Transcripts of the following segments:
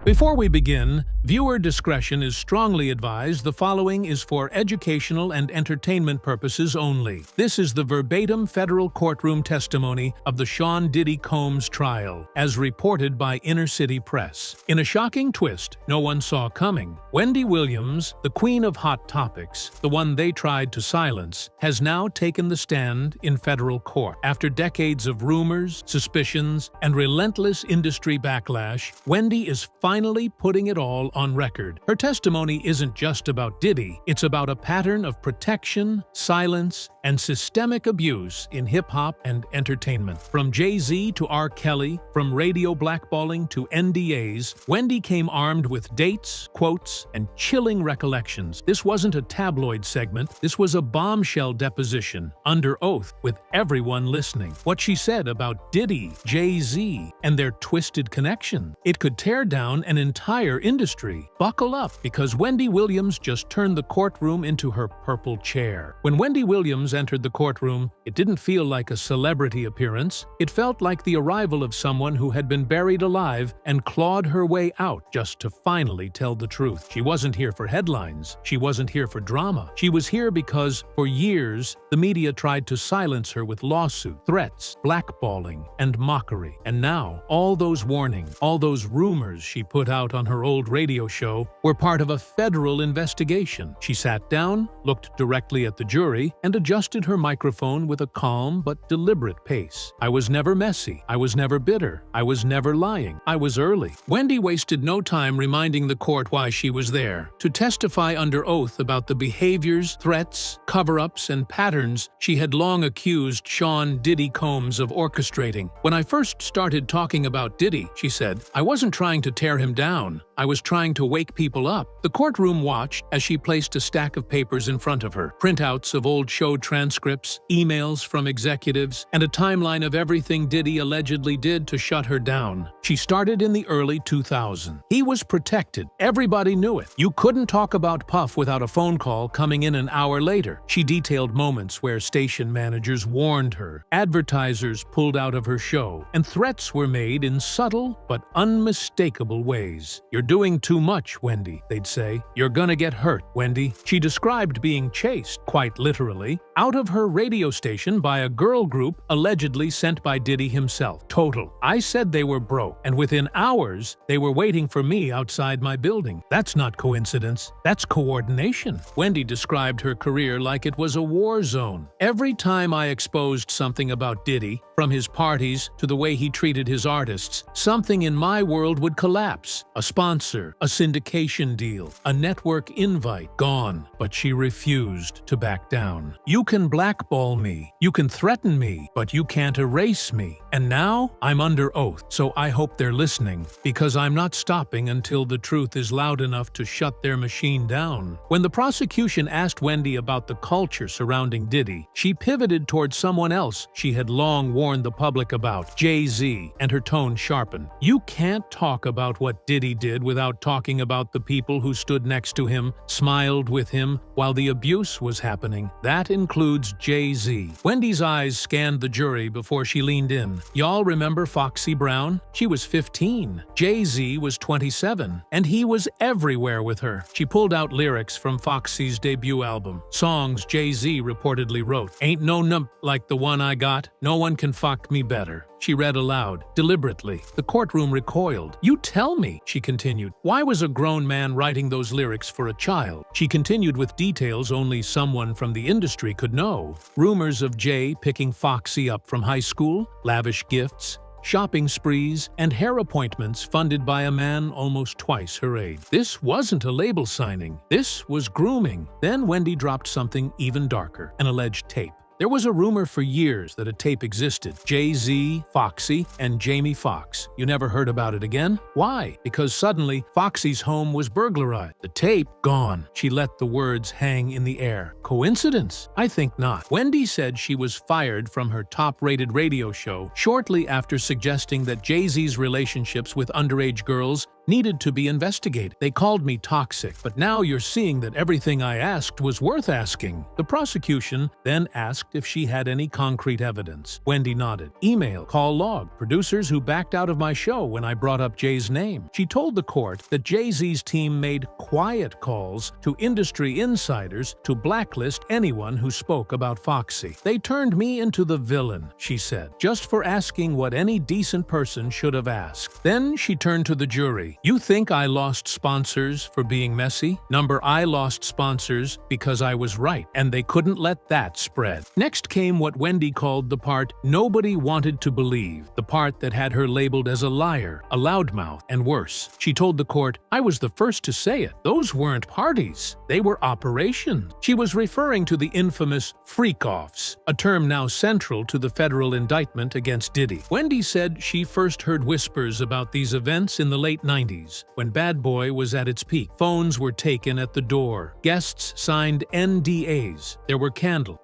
Before we begin, viewer discretion is strongly advised. The following is for educational and entertainment purposes only. This is the verbatim federal courtroom testimony of the Sean Diddy Combs trial, as reported by Inner City Press. In a shocking twist no one saw coming, Wendy Williams, the queen of hot topics, the one they tried to silence, has now taken the stand in federal court. After decades of rumors, suspicions, and relentless industry backlash, Wendy is finally putting it all on record. Her testimony isn't just about Diddy, it's about a pattern of protection, silence, and systemic abuse in hip-hop and entertainment. From Jay-Z to R. Kelly, from radio blackballing to NDAs, Wendy came armed with dates, quotes, and chilling recollections. This wasn't a tabloid segment, this was a bombshell deposition, under oath, with everyone listening. What she said about Diddy, Jay-Z, and their twisted connection. It could tear down an entire industry. Buckle up, because Wendy Williams just turned the courtroom into her purple chair. When Wendy Williams entered the courtroom, it didn't feel like a celebrity appearance. It felt like the arrival of someone who had been buried alive and clawed her way out just to finally tell the truth. She wasn't here for headlines. She wasn't here for drama. She was here because, for years, the media tried to silence her with lawsuits, threats, blackballing, and mockery. And now, all those warnings, all those rumors she put out on her old radio show were part of a federal investigation. She sat down, looked directly at the jury, and adjusted her microphone with a calm but deliberate pace. I was never messy. I was never bitter. I was never lying. I was early. Wendy wasted no time reminding the court why she was there, to testify under oath about the behaviors, threats, cover-ups, and patterns she had long accused Sean Diddy Combs of orchestrating. When I first started talking about Diddy, she said, I wasn't trying to tear him down. I was trying to wake people up. The courtroom watched as she placed a stack of papers in front of her, printouts of old show transcripts, emails from executives, and a timeline of everything Diddy allegedly did to shut her down. She started in the early 2000s. He was protected. Everybody knew it. You couldn't talk about Puff without a phone call coming in an hour later. She detailed moments where station managers warned her, advertisers pulled out of her show, and threats were made in subtle but unmistakable ways. You're doing too much, Wendy, they'd say. You're gonna get hurt, Wendy. She described being chased, quite literally, out of her radio station by a girl group allegedly sent by Diddy himself. Total. I said they were broke, and within hours, they were waiting for me outside my building. That's not coincidence. That's coordination. Wendy described her career like it was a war zone. Every time I exposed something about Diddy, from his parties to the way he treated his artists, something in my world would collapse. A sponsor, a syndication deal, a network invite, gone. But she refused to back down. You can blackball me, you can threaten me, but you can't erase me. And now, I'm under oath, so I hope they're listening, because I'm not stopping until the truth is loud enough to shut their machine down. When the prosecution asked Wendy about the culture surrounding Diddy, she pivoted towards someone else she had long warned the public about, Jay-Z, and her tone sharpened. You can't talk about what Diddy did without talking about the people who stood next to him, smiled with him, while the abuse was happening. That includes Jay-Z. Wendy's eyes scanned the jury before she leaned in. Y'all remember Foxy Brown? She was 15. Jay-Z was 27. And he was everywhere with her. She pulled out lyrics from Foxy's debut album. Songs Jay-Z reportedly wrote. Ain't no nump like the one I got. No one can fuck me better. She read aloud, deliberately. The courtroom recoiled. You tell me, she continued. Why was a grown man writing those lyrics for a child? She continued with details only someone from the industry could know. Rumors of Jay picking Foxy up from high school, lavish gifts, shopping sprees, and hair appointments funded by a man almost twice her age. This wasn't a label signing. This was grooming. Then Wendy dropped something even darker, an alleged tape. There was a rumor for years that a tape existed. Jay-Z, Foxy, and Jamie Foxx. You never heard about it again? Why? Because suddenly, Foxy's home was burglarized. The tape, gone. She let the words hang in the air. Coincidence? I think not. Wendy said she was fired from her top-rated radio show shortly after suggesting that Jay-Z's relationships with underage girls needed to be investigated. They called me toxic, but now you're seeing that everything I asked was worth asking." The prosecution then asked if she had any concrete evidence. Wendy nodded. "Email, call log, producers who backed out of my show when I brought up Jay's name." She told the court that Jay-Z's team made quiet calls to industry insiders to blacklist anyone who spoke about Foxy. "They turned me into the villain," she said, "just for asking what any decent person should have asked." Then she turned to the jury. "You think I lost sponsors for being messy? I lost sponsors because I was right, and they couldn't let that spread." Next came what Wendy called the part nobody wanted to believe, the part that had her labeled as a liar, a loudmouth, and worse. She told the court, "I was the first to say it. Those weren't parties. They were operations." She was referring to the infamous freak-offs, a term now central to the federal indictment against Diddy. Wendy said she first heard whispers about these events in the late 90s, when Bad Boy was at its peak. Phones were taken at the door. Guests signed NDAs. There were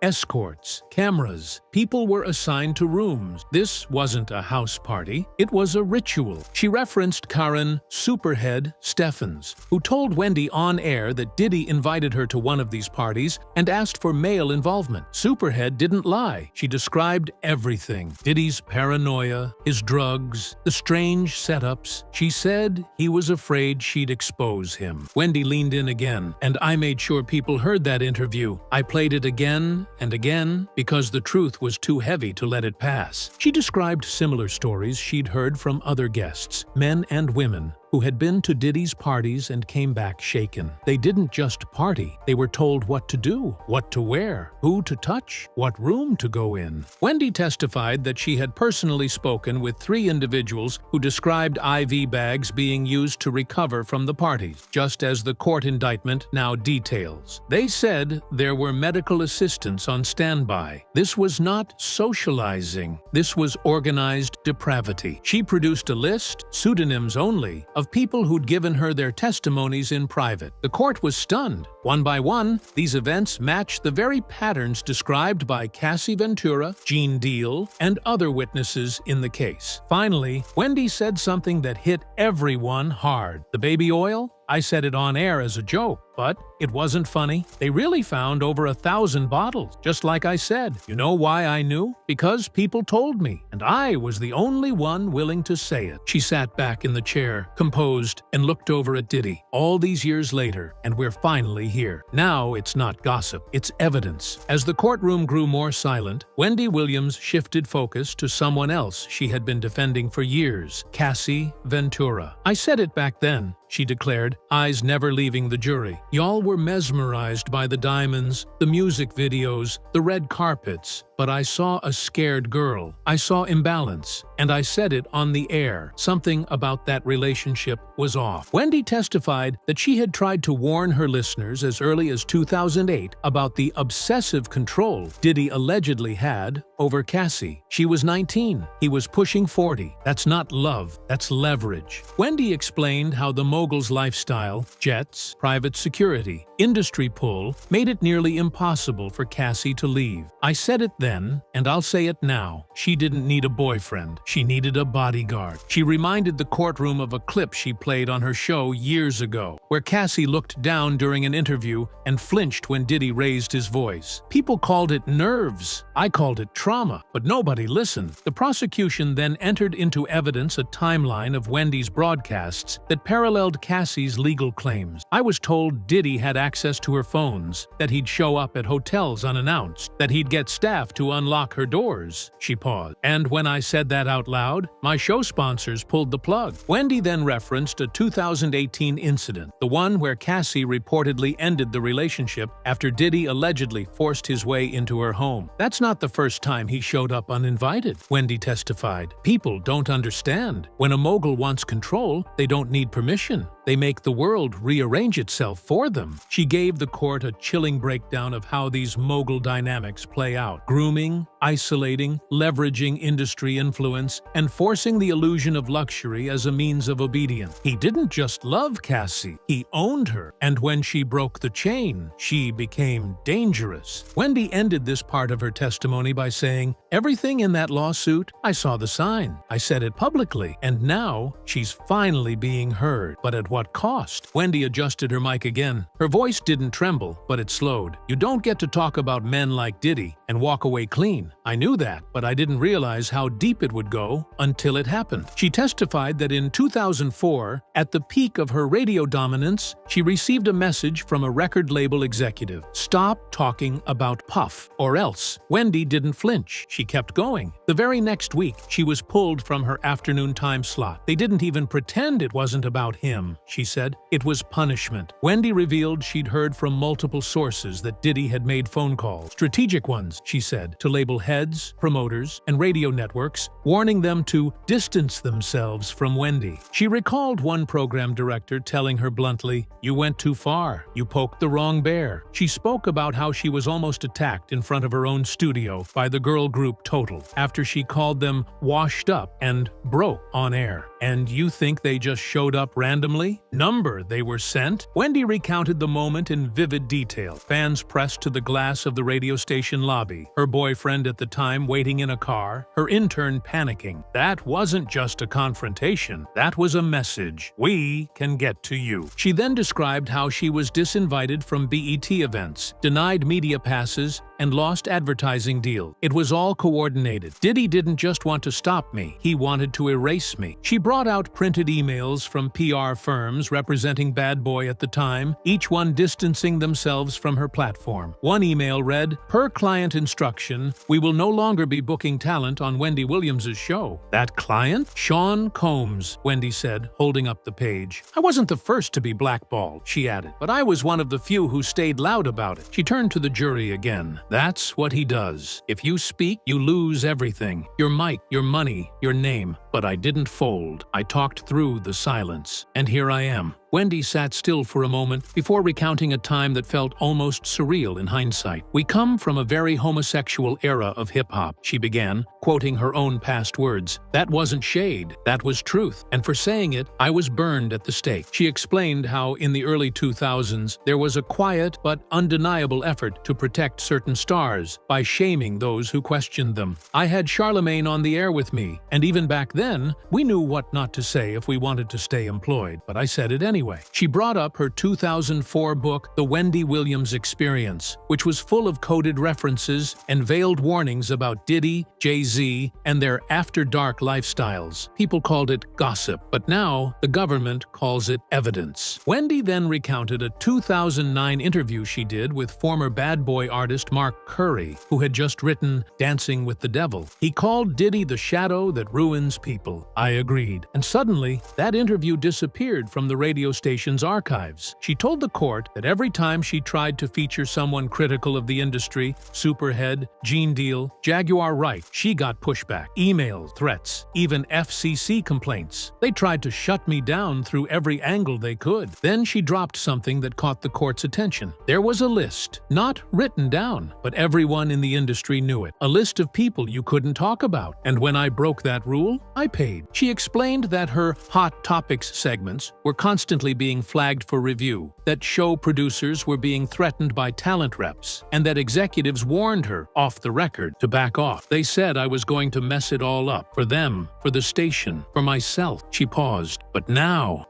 escorts, cameras. People were assigned to rooms. This wasn't a house party. It was a ritual. She referenced Karen Superhead Steffens, who told Wendy on air that Diddy invited her to one of these parties and asked for male involvement. Superhead didn't lie. She described everything: Diddy's paranoia, his drugs, the strange setups. She said he was afraid she'd expose him. Wendy leaned in again, and I made sure people heard that interview. I played it again and again because the truth was too heavy to let it pass. She described similar stories she'd heard from other guests, men and women, who had been to Diddy's parties and came back shaken. They didn't just party. They were told what to do, what to wear, who to touch, what room to go in. Wendy testified that she had personally spoken with 3 individuals who described IV bags being used to recover from the parties, just as the court indictment now details. They said there were medical assistants on standby. This was not socializing. This was organized depravity. She produced a list, pseudonyms only, of people who'd given her their testimonies in private. The court was stunned. One by one, these events matched the very patterns described by Cassie Ventura, Gene Deal, and other witnesses in the case. Finally, Wendy said something that hit everyone hard. The baby oil? I said it on air as a joke, but it wasn't funny. They really found over 1,000 bottles, just like I said. You know why I knew? Because people told me, and I was the only one willing to say it. She sat back in the chair, composed, and looked over at Diddy. All these years later, and we're finally here. Now it's not gossip, it's evidence. As the courtroom grew more silent, Wendy Williams shifted focus to someone else she had been defending for years, Cassie Ventura. "I said it back then," she declared, eyes never leaving the jury. "Y'all were mesmerized by the diamonds, the music videos, the red carpets, but I saw a scared girl. I saw imbalance, and I said it on the air. Something about that relationship was off." Wendy testified that she had tried to warn her listeners as early as 2008 about the obsessive control Diddy allegedly had over Cassie. She was 19. He was pushing 40. That's not love, that's leverage. Wendy explained how the mogul's lifestyle, jets, private security, industry pull, made it nearly impossible for Cassie to leave. "I said it then, and I'll say it now. She didn't need a boyfriend. She needed a bodyguard." She reminded the courtroom of a clip she played on her show years ago, where Cassie looked down during an interview and flinched when Diddy raised his voice. People called it nerves. I called it trauma, but nobody listened. The prosecution then entered into evidence a timeline of Wendy's broadcasts that paralleled Cassie's legal claims. "I was told Diddy had access to her phones, that he'd show up at hotels unannounced, that he'd get staff to unlock her doors." She paused. "And when I said that out loud, my show sponsors pulled the plug." Wendy then referenced a 2018 incident, the one where Cassie reportedly ended the relationship after Diddy allegedly forced his way into her home. "That's not the first time he showed up uninvited," Wendy testified. "People don't understand. When a mogul wants control, they don't need permission. They make the world rearrange itself for them." She gave the court a chilling breakdown of how these mogul dynamics play out: grooming, isolating, leveraging industry influence, and forcing the illusion of luxury as a means of obedience. He didn't just love Cassie, he owned her, and when she broke the chain, she became dangerous. Wendy ended this part of her testimony by saying, "Everything in that lawsuit, I saw the sign. I said it publicly, and now she's finally being heard. But at what cost?" Wendy adjusted her mic again. Her voice didn't tremble, but it slowed. "You don't get to talk about men like Diddy and walk away clean. I knew that, but I didn't realize how deep it would go until it happened." She testified that in 2004, at the peak of her radio dominance, she received a message from a record label executive: "Stop talking about Puff, or else." Wendy didn't flinch. She kept going. The very next week, she was pulled from her afternoon time slot. "They didn't even pretend it wasn't about him," she said. "It was punishment." Wendy revealed she'd heard from multiple sources that Diddy had made phone calls, strategic ones, she said, to label heads, promoters, and radio networks, warning them to distance themselves from Wendy. She recalled one program director telling her bluntly, "You went too far. You poked the wrong bear." She spoke about how she was almost attacked in front of her own studio by the girl group Total after she called them washed up and broke on air. "And you think they just showed up randomly? Number they were sent?" Wendy recounted the moment in vivid detail. Fans pressed to the glass of the radio station lobby, her boyfriend at the time waiting in a car, her intern panicking. "That wasn't just a confrontation, that was a message. We can get to you." She then described how she was disinvited from BET events, denied media passes, and lost advertising deals. "It was all coordinated. Diddy didn't just want to stop me, he wanted to erase me." She brought out printed emails from PR firms representing Bad Boy at the time, each one distancing themselves from her platform. One email read, "Per client instruction, we will no longer be booking talent on Wendy Williams' show." "That client?" "Sean Combs," Wendy said, holding up the page. "I wasn't the first to be blackballed," she added, "but I was one of the few who stayed loud about it." She turned to the jury again. "That's what he does. If you speak, you lose everything. Your mic, your money, your name. But I didn't fold. I talked through the silence. And here I am." Wendy sat still for a moment before recounting a time that felt almost surreal in hindsight. "We come from a very homosexual era of hip-hop," she began, quoting her own past words. "That wasn't shade, that was truth. And for saying it, I was burned at the stake." She explained how in the early 2000s there was a quiet but undeniable effort to protect certain stars by shaming those who questioned them. "I had Charlemagne on the air with me, and even back then, we knew what not to say if we wanted to stay employed, but I said it anyway." She brought up her 2004 book, The Wendy Williams Experience, which was full of coded references and veiled warnings about Diddy, Jay-Z, and their after-dark lifestyles. People called it gossip, but now the government calls it evidence. Wendy then recounted a 2009 interview she did with former Bad Boy artist Mark Curry, who had just written Dancing with the Devil. "He called Diddy the shadow that ruins people." I agreed. And suddenly, that interview disappeared from the radio station's archives. She told the court that every time she tried to feature someone critical of the industry, Superhead, Gene Deal, Jaguar Wright, she got pushback, emails, threats, even FCC complaints. "They tried to shut me down through every angle they could." Then she dropped something that caught the court's attention. There was a list, not written down, but everyone in the industry knew it. A list of people you couldn't talk about. "And when I broke that rule, I paid." She explained that her Hot Topics segments were constantly being flagged for review, that show producers were being threatened by talent reps, and that executives warned her, off the record, to back off. "They said I was going to mess it all up, for them, for the station, for myself." She paused. "But now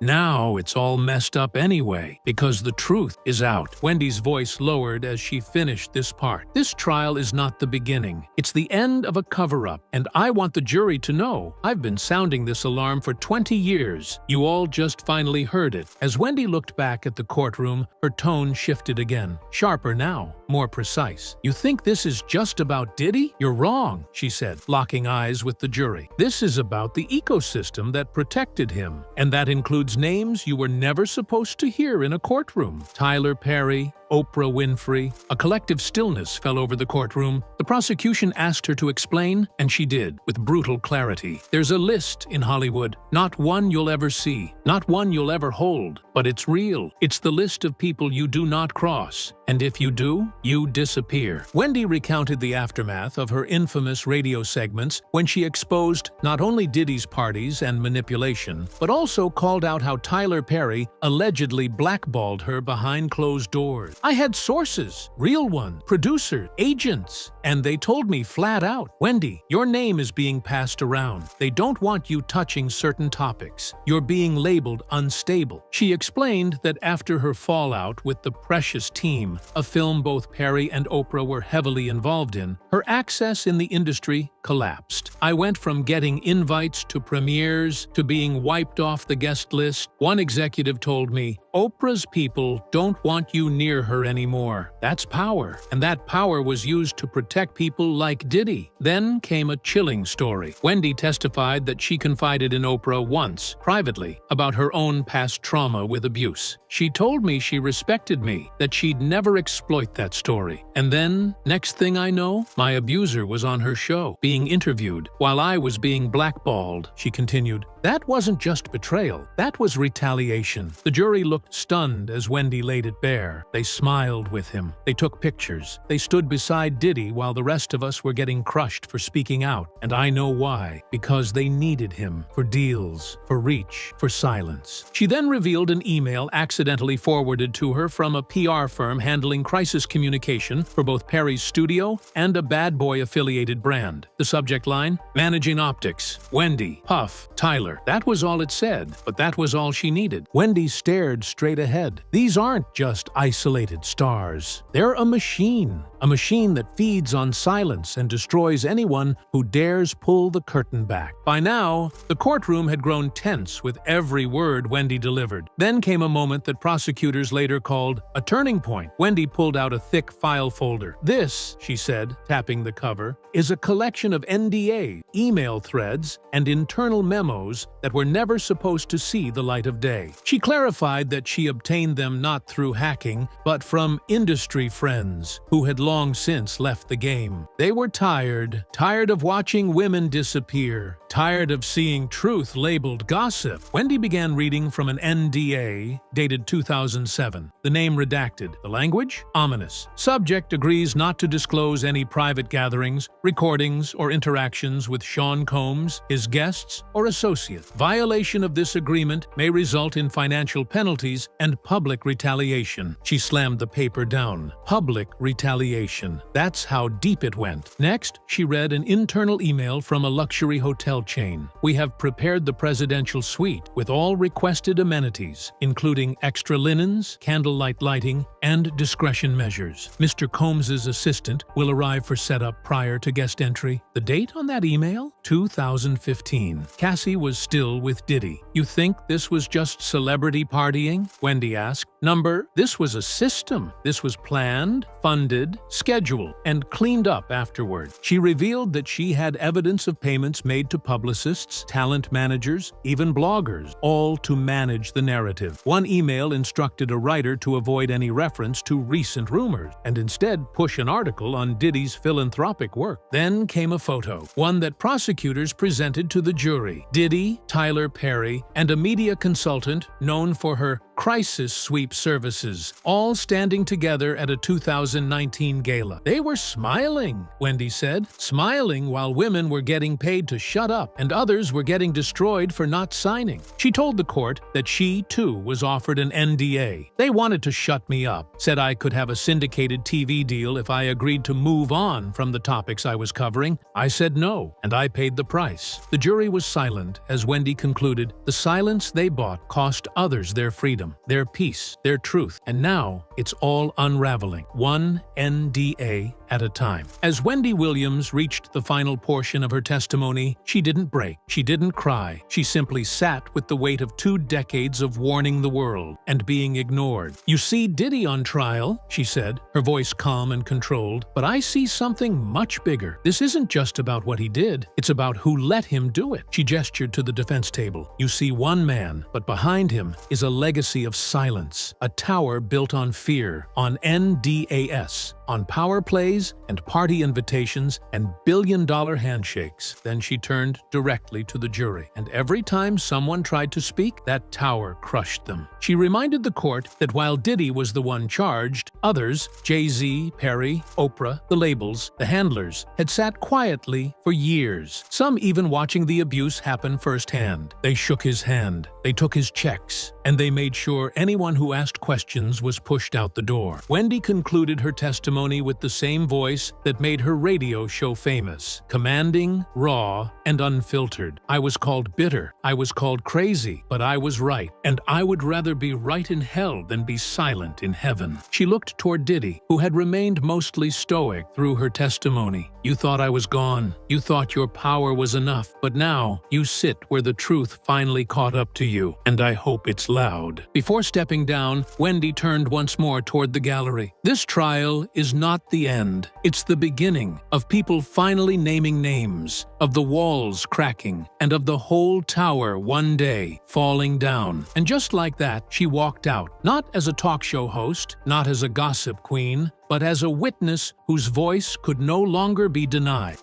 it's all messed up anyway, because the truth is out." Wendy's voice lowered as she finished this part. "This trial is not the beginning. It's the end of a cover-up, and I want the jury to know I've been sounding this alarm for 20 years. You all just finally heard it." As Wendy looked back at the courtroom, her tone shifted again. Sharper now, more precise. "You think this is just about Diddy? You're wrong," she said, locking eyes with the jury. "This is about the ecosystem that protected him, and that includes names you were never supposed to hear in a courtroom. Tyler Perry, Oprah Winfrey. A collective stillness fell over the courtroom. The prosecution asked her to explain, and she did, with brutal clarity. There's a list in Hollywood, not one you'll ever see, not one you'll ever hold, but it's real. It's the list of people you do not cross, and if you do, you disappear. Wendy recounted the aftermath of her infamous radio segments when she exposed not only Diddy's parties and manipulation, but also called out how Tyler Perry allegedly blackballed her behind closed doors. I had sources, real ones, producers, agents, and they told me flat out, Wendy, your name is being passed around. They don't want you touching certain topics. You're being labeled unstable. She explained that after her fallout with the Precious Team, a film both Perry and Oprah were heavily involved in, her access in the industry collapsed. I went from getting invites to premieres to being wiped off the guest list. One executive told me, Oprah's people don't want you near her anymore. That's power, and that power was used to protect people like Diddy. Then came a chilling story. Wendy testified that she confided in Oprah once, privately, about her own past trauma with abuse. She told me she respected me, that she'd never exploit that story. And then, next thing I know, my abuser was on her show, being interviewed, while I was being blackballed, she continued. That wasn't just betrayal, that was retaliation. The jury looked stunned as Wendy laid it bare. They smiled with him. They took pictures. They stood beside Diddy while the rest of us were getting crushed for speaking out. And I know why. Because they needed him for deals, for reach, for silence. She then revealed an email accidentally forwarded to her from a PR firm handling crisis communication for both Perry's studio and a Bad Boy-affiliated brand. The subject line, Managing Optics, Wendy, Puff, Tyler. That was all it said, but that was all she needed. Wendy stared straight ahead. These aren't just isolated stars. They're a machine that feeds on silence and destroys anyone who dares pull the curtain back. By now, the courtroom had grown tense with every word Wendy delivered. Then came a moment that prosecutors later called a turning point. Wendy pulled out a thick file folder. This, she said, tapping the cover, is a collection of NDA, email threads, and internal memos that were never supposed to see the light of day. She clarified that she obtained them not through hacking, but from industry friends who had long since left the game. They were tired of watching women disappear, tired of seeing truth labeled gossip. Wendy began reading from an NDA dated 2007. The name redacted. The language? Ominous. Subject agrees not to disclose any private gatherings, recordings, or interactions with Sean Combs, his guests, or associates. Violation of this agreement may result in financial penalties and public retaliation. She slammed the paper down. Public retaliation. That's how deep it went. Next, she read an internal email from a luxury hotel chain. We have prepared the presidential suite with all requested amenities, including extra linens, candlelight lighting, and discretion measures. Mr. Combs's assistant will arrive for setup prior to guest entry. The date on that email? 2015. Cassie was still with Diddy. You think this was just celebrity partying? Wendy asked. Number, this was a system. This was planned, funded, scheduled, and cleaned up afterward. She revealed that she had evidence of payments made to publicists, talent managers, even bloggers, all to manage the narrative. One email instructed a writer to avoid any reference to recent rumors and instead push an article on Diddy's philanthropic work. Then came a photo, one that prosecutors presented to the jury. Diddy, Tyler Perry, and a media consultant known for her crisis sweep services, all standing together at a 2019 gala. They were smiling, Wendy said, smiling while women were getting paid to shut up and others were getting destroyed for not signing. She told the court that she, too, was offered an NDA. They wanted to shut me up, said I could have a syndicated TV deal if I agreed to move on from the topics I was covering. I said no, and I paid the price. The jury was silent as Wendy concluded, the silence they bought cost others their freedom, their peace, their truth, and now it's all unraveling, one NDA at a time. As Wendy Williams reached the final portion of her testimony, she didn't break. She didn't cry. She simply sat with the weight of 2 decades of warning the world and being ignored. "You see Diddy on trial," she said, her voice calm and controlled, "but I see something much bigger. This isn't just about what he did. It's about who let him do it." She gestured to the defense table. "You see one man, but behind him is a legacy of silence, a tower built on fear, on NDAS, on power plays and party invitations and billion-dollar handshakes." Then she turned directly to the jury. "And every time someone tried to speak, that tower crushed them." She reminded the court that while Diddy was the one charged, others, Jay-Z, Perry, Oprah, the labels, the handlers, had sat quietly for years, some even watching the abuse happen firsthand. They shook his hand, they took his checks, and they made sure anyone who asked questions was pushed out the door. Wendy concluded her testimony with the same voice that made her radio show famous, commanding, raw, and unfiltered. "I was called bitter, I was called crazy, but I was right, and I would rather be right in hell than be silent in heaven." She looked toward Diddy, who had remained mostly stoic through her testimony. "You thought I was gone. You thought your power was enough, but now you sit where the truth finally caught up to you, and I hope it's loud." Before stepping down, Wendy turned once more toward the gallery. "This trial is not the end. It's the beginning of people finally naming names, of the walls cracking, and of the whole tower one day falling down." And just like that, she walked out, not as a talk show host, not as a gossip queen, but as a witness whose voice could no longer be denied.